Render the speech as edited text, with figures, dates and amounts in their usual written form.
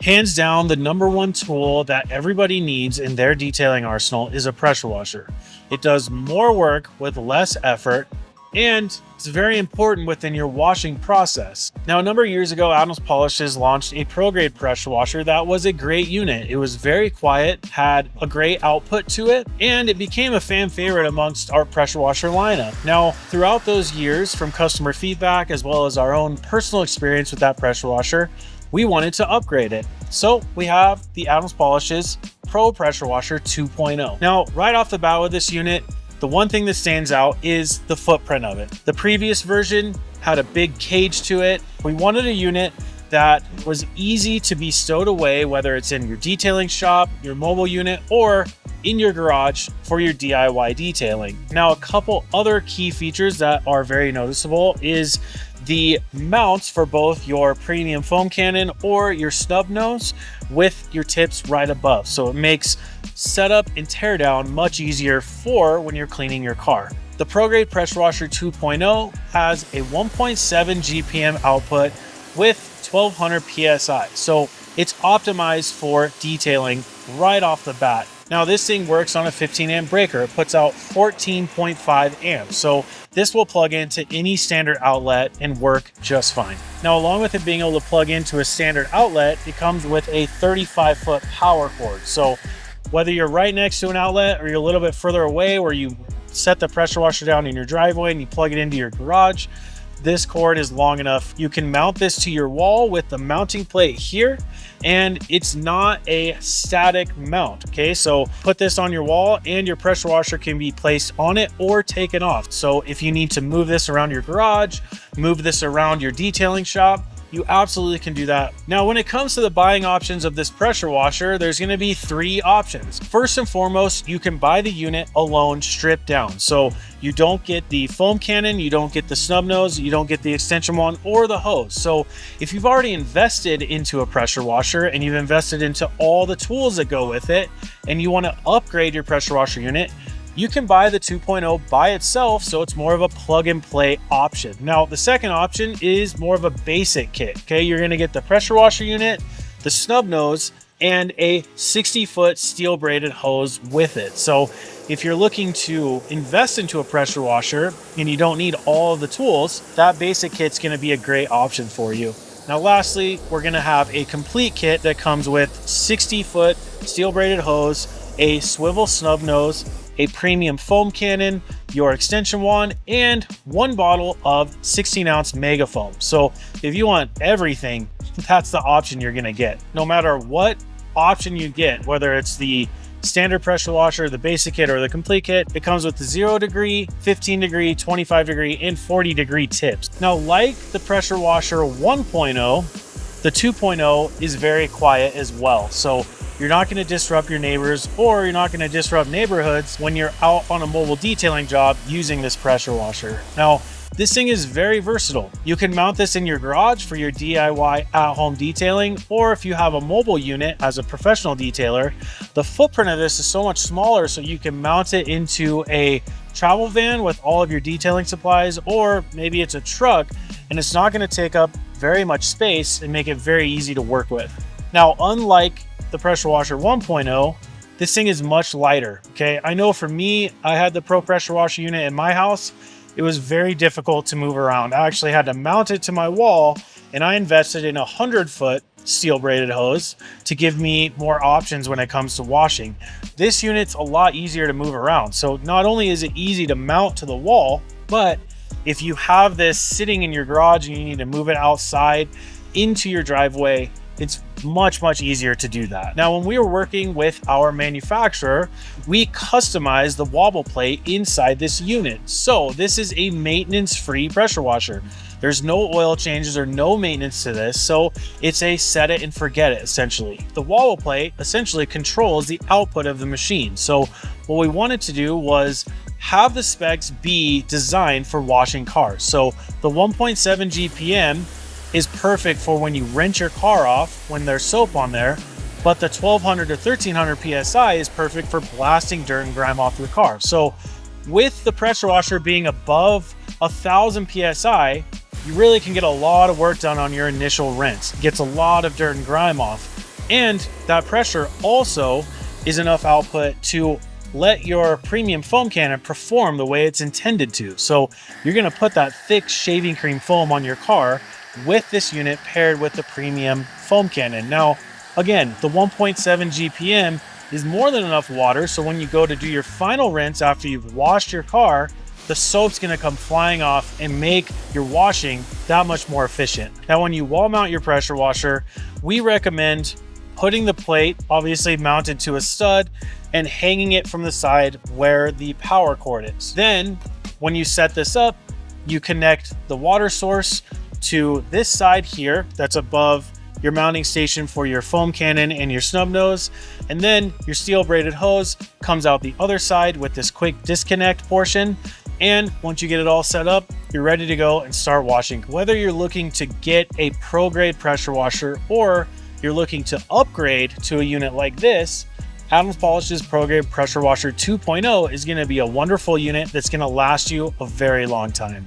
Hands down, the number one tool that everybody needs in their detailing arsenal is a pressure washer. It does more work with less effort, and it's very important within your washing process. Now, a number of years ago, Adams Polishes launched a pro grade pressure washer that was a great unit. It was very quiet, had a great output to it, and it became a fan favorite amongst our pressure washer lineup. Now, throughout those years, from customer feedback as well as our own personal experience with that pressure washer, we wanted to upgrade it. So we have the Adams Polishes Pro Pressure Washer 2.0. Now, right off the bat with this unit, the one thing that stands out is the footprint of it. The previous version had a big cage to it. We wanted a unit that was easy to be stowed away, whether it's in your detailing shop, your mobile unit, or in your garage for your DIY detailing. Now, a couple other key features that are very noticeable is the mounts for both your premium foam cannon or your snub nose with your tips right above. So it makes setup and teardown much easier for when you're cleaning your car. The Pro Grade Pressure Washer 2.0 has a 1.7 GPM output with 1200 PSI. So it's optimized for detailing right off the bat. Now, this thing works on a 15 amp breaker. It puts out 14.5 amps. So this will plug into any standard outlet and work just fine. Now, along with it being able to plug into a standard outlet, it comes with a 35-foot power cord. So whether you're right next to an outlet or you're a little bit further away where you set the pressure washer down in your driveway and you plug it into your garage, this cord is long enough. You can mount this to your wall with the mounting plate here, and it's not a static mount, okay? So put this on your wall and your pressure washer can be placed on it or taken off. So if you need to move this around your garage, move this around your detailing shop, you absolutely can do that. Now, when it comes to the buying options of this pressure washer, there's gonna be three options. First and foremost, you can buy the unit alone, stripped down. So you don't get the foam cannon, you don't get the snub nose, you don't get the extension wand or the hose. So if you've already invested into a pressure washer and you've invested into all the tools that go with it, and you wanna upgrade your pressure washer unit, you can buy the 2.0 by itself, so it's more of a plug and play option. Now, the second option is more of a basic kit, okay? You're gonna get the pressure washer unit, the snub nose, and a 60-foot steel braided hose with it. So if you're looking to invest into a pressure washer and you don't need all of the tools, that basic kit's gonna be a great option for you. Now, lastly, we're gonna have a complete kit that comes with 60-foot steel braided hose, a swivel snub nose, a premium foam cannon, your extension wand, and one bottle of 16-ounce mega foam. So if you want everything, that's the option you're gonna get. No matter what option you get, whether it's the standard pressure washer, the basic kit, or the complete kit, it comes with the 0 degree, 15 degree, 25 degree, and 40 degree tips. Now, like the pressure washer 1.0, the 2.0 is very quiet as well. So you're not going to disrupt your neighbors, or you're not going to disrupt neighborhoods when you're out on a mobile detailing job using this pressure washer. Now, this thing is very versatile. You can mount this in your garage for your DIY at-home detailing, or if you have a mobile unit as a professional detailer, the footprint of this is so much smaller, so you can mount it into a travel van with all of your detailing supplies, or maybe it's a truck and it's not going to take up very much space and make it very easy to work with. Now, unlike the pressure washer 1.0, this thing is much lighter, okay? I know for me, I had the Pro Pressure Washer unit in my house. It was very difficult to move around. I actually had to mount it to my wall, and I invested in a 100-foot steel braided hose to give me more options when it comes to washing. This unit's a lot easier to move around. So not only is it easy to mount to the wall, but if you have this sitting in your garage and you need to move it outside into your driveway, it's much easier to do that. Now, when we were working with our manufacturer, we customized the wobble plate inside this unit. So this is a maintenance-free pressure washer. There's no oil changes or no maintenance to this, so it's a set it and forget it, essentially. The wobble plate essentially controls the output of the machine. So what we wanted to do was have the specs be designed for washing cars. So the 1.7 GPM is perfect for when you rinse your car off when there's soap on there, but the 1200 to 1300 PSI is perfect for blasting dirt and grime off your car. So with the pressure washer being above 1000 PSI, you really can get a lot of work done on your initial rinse. It gets a lot of dirt and grime off. And that pressure also is enough output to let your premium foam cannon perform the way it's intended to. So you're gonna put that thick shaving cream foam on your car with this unit paired with the premium foam cannon. Now, again, the 1.7 GPM is more than enough water, so when you go to do your final rinse after you've washed your car, the soap's gonna come flying off and make your washing that much more efficient. Now, when you wall mount your pressure washer, we recommend putting the plate obviously mounted to a stud and hanging it from the side where the power cord is. Then when you set this up, you connect the water source to this side here that's above your mounting station for your foam cannon and your snub nose. And then your steel braided hose comes out the other side with this quick disconnect portion. And once you get it all set up, you're ready to go and start washing. Whether you're looking to get a pro grade pressure washer or you're looking to upgrade to a unit like this, Adams Polish's Pro Grade Pressure Washer 2.0 is going to be a wonderful unit that's going to last you a very long time.